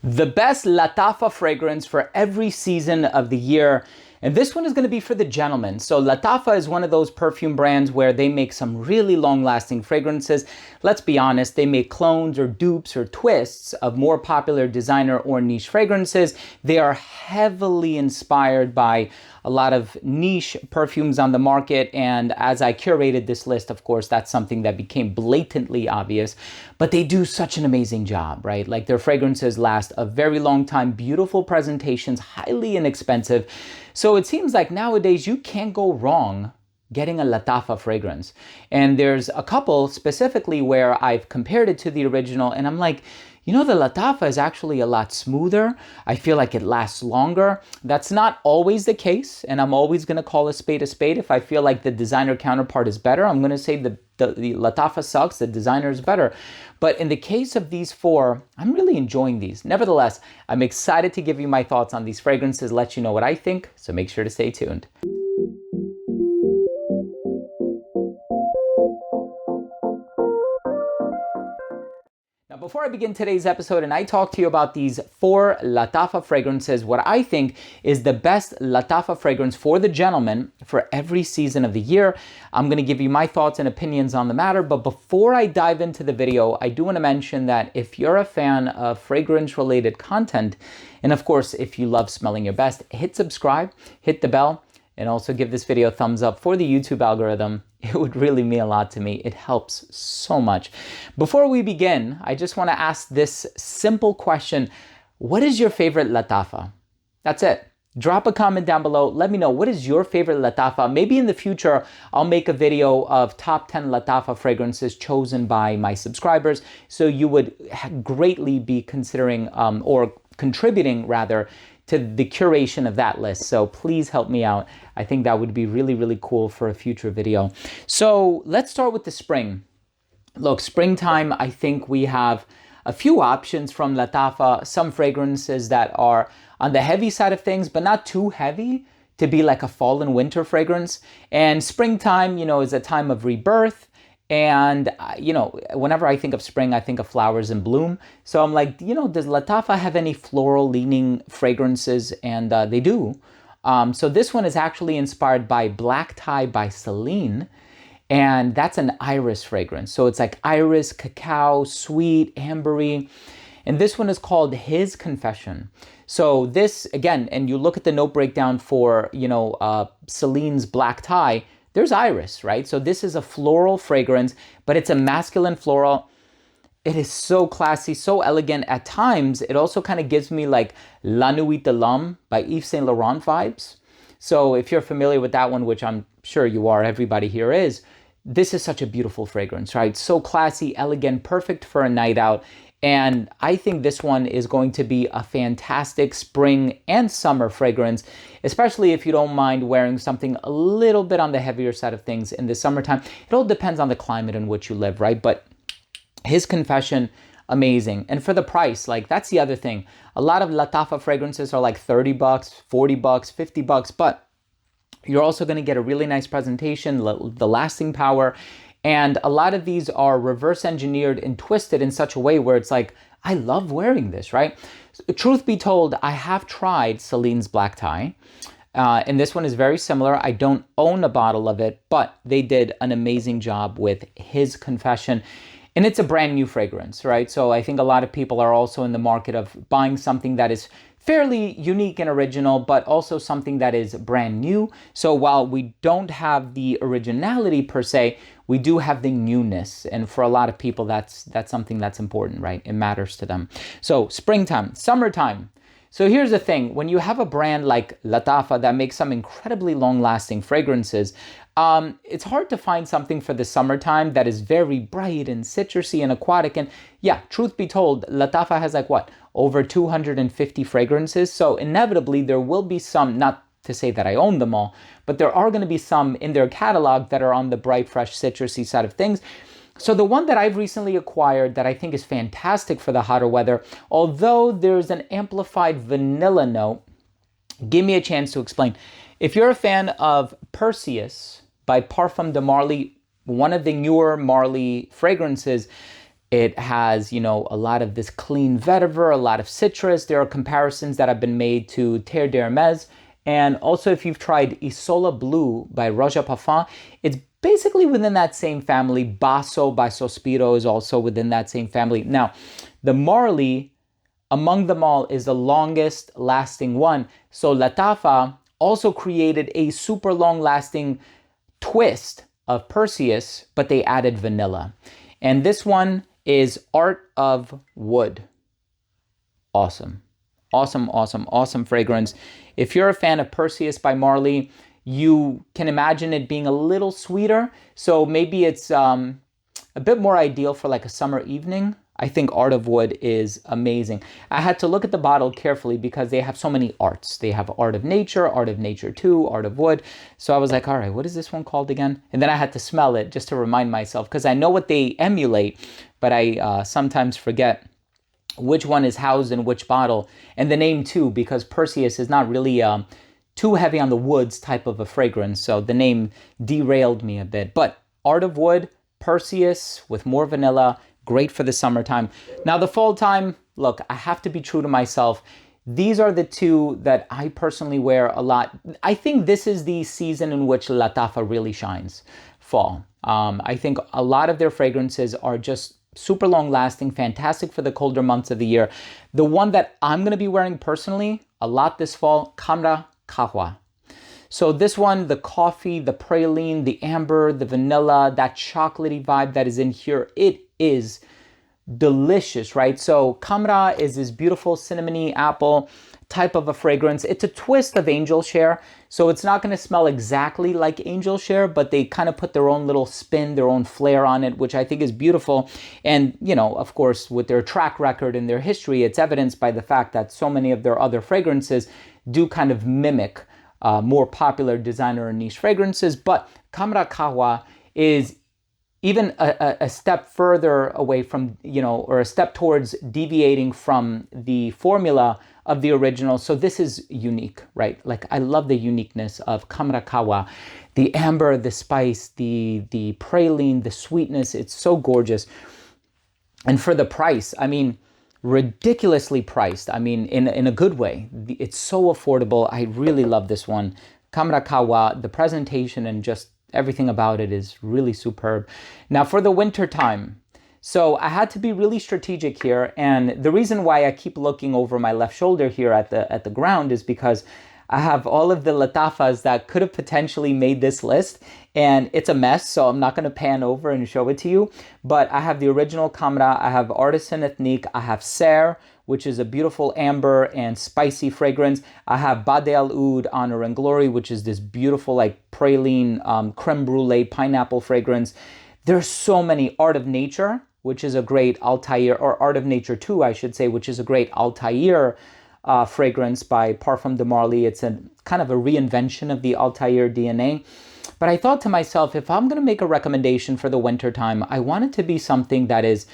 The best LATTAFA fragrance for every season of the year. And this one is going to be for the gentleman. So LATTAFA is one of those perfume brands where they make some really long-lasting fragrances. Let's be honest, they make clones or dupes or twists of more popular designer or niche fragrances. They are heavily inspired by a lot of niche perfumes on the market. And as I curated this list, of course, that's something that became blatantly obvious. But they do such an amazing job, right? Like their fragrances last a very long time, beautiful presentations, highly inexpensive. So it seems like nowadays you can't go wrong getting a LATTAFA fragrance. And there's a couple specifically where I've compared it to the original and I'm like, you know, the LATTAFA is actually a lot smoother. I feel like it lasts longer. That's not always the case, and I'm always going to call a spade a spade. If I feel like the designer counterpart is better, I'm going to say the LATTAFA sucks, the designer is better. But in the case of these four, I'm really enjoying these. Nevertheless, I'm excited to give you my thoughts on these fragrances, let you know what I think, so make sure to stay tuned. Before I begin today's episode and I talk to you about these four LATTAFA fragrances, what I think is the best LATTAFA fragrance for the gentleman for every season of the year, I'm going to give you my thoughts and opinions on the matter. But before I dive into the video, I do want to mention that if you're a fan of fragrance-related content, and of course, if you love smelling your best, hit subscribe, hit the bell, and also give this video a thumbs up for the YouTube algorithm. It would really mean a lot to me. It helps so much. Before we begin, I just want to ask this simple question. What is your favorite LATTAFA? That's it. Drop a comment down below. Let me know, what is your favorite LATTAFA? Maybe in the future, I'll make a video of top 10 LATTAFA fragrances chosen by my subscribers. So you would greatly be considering or contributing rather to the curation of that list. So please help me out. I think that would be really, really cool for a future video. So let's start with the spring. Look, springtime, I think we have a few options from LATTAFA, some fragrances that are on the heavy side of things, but not too heavy to be like a fall and winter fragrance. And springtime, you know, is a time of rebirth. And, you know, whenever I think of spring, I think of flowers in bloom. So I'm like, you know, does LATTAFA have any floral leaning fragrances? And they do. So this one is actually inspired by Black Tie by Celine. And that's an iris fragrance. So it's like iris, cacao, sweet, ambery. And this one is called His Confession. So this, again, and you look at the note breakdown for, you know, Celine's Black Tie, there's iris, right? So this is a floral fragrance, but it's a masculine floral. It is so classy, so elegant. At times, it also kind of gives me like La Nuit de l'Homme by Yves Saint Laurent vibes. So if you're familiar with that one, which I'm sure you are, everybody here is, this is such a beautiful fragrance, right? So classy, elegant, perfect for a night out. And I think this one is going to be a fantastic spring and summer fragrance, especially if you don't mind wearing something a little bit on the heavier side of things in the summertime. It all depends on the climate in which you live, right? But His Confession, amazing. And for the price, like that's the other thing. A lot of LATTAFA fragrances are like 30 bucks, 40 bucks, 50 bucks, but you're also going to get a really nice presentation, the lasting power. And a lot of these are reverse engineered and twisted in such a way where it's like, I love wearing this, right? Truth be told, I have tried Celine's Black Tie. And this one is very similar. I don't own a bottle of it, but they did an amazing job with His Confession. And it's a brand new fragrance, right? So I think a lot of people are also in the market of buying something that is fairly unique and original, but also something that is brand new. So while we don't have the originality per se, we do have the newness. And for a lot of people, that's something that's important, right? It matters to them. So springtime, summertime. So here's the thing. When you have a brand like LATTAFA that makes some incredibly long-lasting fragrances, it's hard to find something for the summertime that is very bright and citrusy and aquatic. And yeah, truth be told, LATTAFA has like what? Over 250 fragrances. So inevitably there will be some, not to say that I own them all, but there are going to be some in their catalog that are on the bright, fresh, citrusy side of things. So the one that I've recently acquired that I think is fantastic for the hotter weather, although there's an amplified vanilla note, give me a chance to explain. If you're a fan of Perseus by Parfum de Marly, one of the newer Marly fragrances, It has, you know, a lot of this clean vetiver, a lot of citrus. There are comparisons that have been made to Terre d'Hermès. And also, if you've tried Isola Blue by Roja Parfum, it's basically within that same family. Basso by Sospiro is also within that same family. Now, the Marley, among them all, is the longest lasting one. So LATTAFA also created a super long lasting twist of Perseus, but they added vanilla. And this one is Art of Wood. Awesome. Awesome, awesome, awesome fragrance. If you're a fan of Perseus by Marley, you can imagine it being a little sweeter. So maybe it's a bit more ideal for like a summer evening. I think Art of Wood is amazing. I had to look at the bottle carefully because they have so many arts. They have Art of Nature 2, Art of Wood. So I was like, all right, what is this one called again? And then I had to smell it just to remind myself, because I know what they emulate, but I sometimes forget which one is housed in which bottle. And the name too, because Perseus is not really too heavy on the woods type of a fragrance. So the name derailed me a bit. But Art of Wood, Perseus with more vanilla, great for the summertime. Now the fall time, look, I have to be true to myself. These are the two that I personally wear a lot. I think this is the season in which LATTAFA really shines, fall. I think a lot of their fragrances are just super long lasting, fantastic for the colder months of the year. The one that I'm gonna be wearing personally a lot this fall, Kamra Kahwa. So this one, the coffee, the praline, the amber, the vanilla, that chocolatey vibe that is in here, it is delicious, right? So Kamra is this beautiful cinnamony apple type of a fragrance. It's a twist of angel share. So it's not going to smell exactly like angel share, but they kind of put their own little spin, their own flair on it, which I think is beautiful. And, you know, of course, with their track record and their history, it's evidenced by the fact that so many of their other fragrances do kind of mimic more popular designer and niche fragrances. But Kamra Kahwa is even a step further away from, you know, or a step towards deviating from the formula of the original. So this is unique, right? Like, I love the uniqueness of Kamra Kahwa, the amber, the spice, the praline, the sweetness. It's so gorgeous. And for the price, I mean, ridiculously priced. I mean, in a good way. It's so affordable. I really love this one. Kamra Kahwa, the presentation and just everything about it is really superb. Now for the winter time, so I had to be really strategic here, and the reason why I keep looking over my left shoulder here at the ground is because I have all of the LATTAFAs that could have potentially made this list, and it's a mess, so I'm not going to pan over and show it to you. But I have the original Kamra, I have Artisan Ethnique, I have Serre, which is a beautiful amber and spicy fragrance. I have Bade Al Oud, Honor and Glory, which is this beautiful like praline, creme brulee, pineapple fragrance. There's so many. Art of Nature, which is a great Altair, or Art of Nature 2, I should say, which is a great Altair fragrance by Parfum de Marly. It's a kind of a reinvention of the Altair DNA. But I thought to myself, if I'm going to make a recommendation for the winter time, I want it to be something that is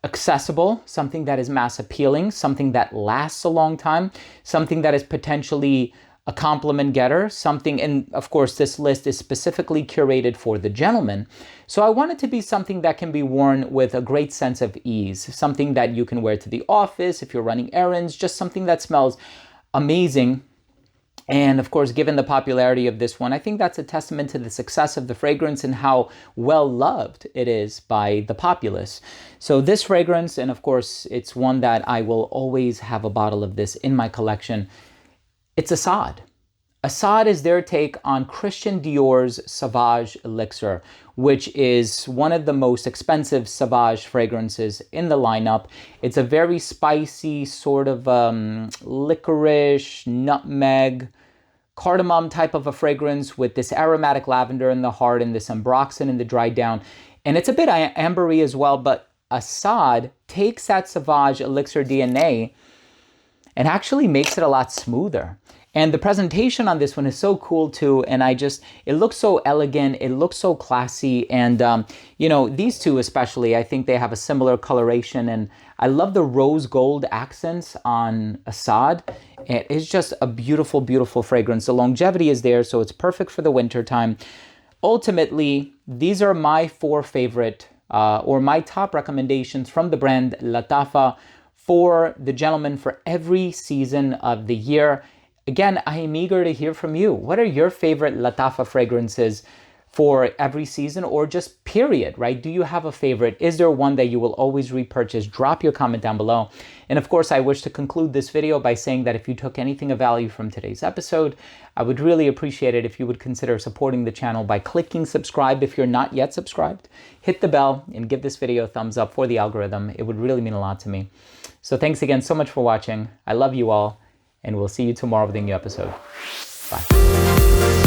accessible, something that is mass appealing, something that lasts a long time, something that is potentially a compliment getter, something, and of course this list is specifically curated for the gentleman. So I want it to be something that can be worn with a great sense of ease, something that you can wear to the office, if you're running errands, just something that smells amazing. And of course, given the popularity of this one, I think that's a testament to the success of the fragrance and how well loved it is by the populace. So this fragrance, and of course, it's one that I will always have a bottle of this in my collection. It's Assad. Assad is their take on Christian Dior's Sauvage Elixir, which is one of the most expensive Sauvage fragrances in the lineup. It's a very spicy sort of licorice, nutmeg, cardamom type of a fragrance with this aromatic lavender in the heart and this ambroxan in the dry down. And it's a bit ambery as well, but Assad takes that Sauvage Elixir DNA and actually makes it a lot smoother. And the presentation on this one is so cool too, and it looks so elegant, it looks so classy, and you know, these two especially, I think they have a similar coloration, and I love the rose gold accents on Assad. It's just a beautiful, beautiful fragrance. The longevity is there, so it's perfect for the winter time. Ultimately, these are my 4 favorite or my top recommendations from the brand LATTAFA for the gentleman for every season of the year. Again, I am eager to hear from you. What are your favorite LATTAFA fragrances for every season, or just period, right? Do you have a favorite? Is there one that you will always repurchase? Drop your comment down below. And of course, I wish to conclude this video by saying that if you took anything of value from today's episode, I would really appreciate it if you would consider supporting the channel by clicking subscribe if you're not yet subscribed. Hit the bell and give this video a thumbs up for the algorithm. It would really mean a lot to me. So thanks again so much for watching. I love you all, and we'll see you tomorrow with a new episode. Bye.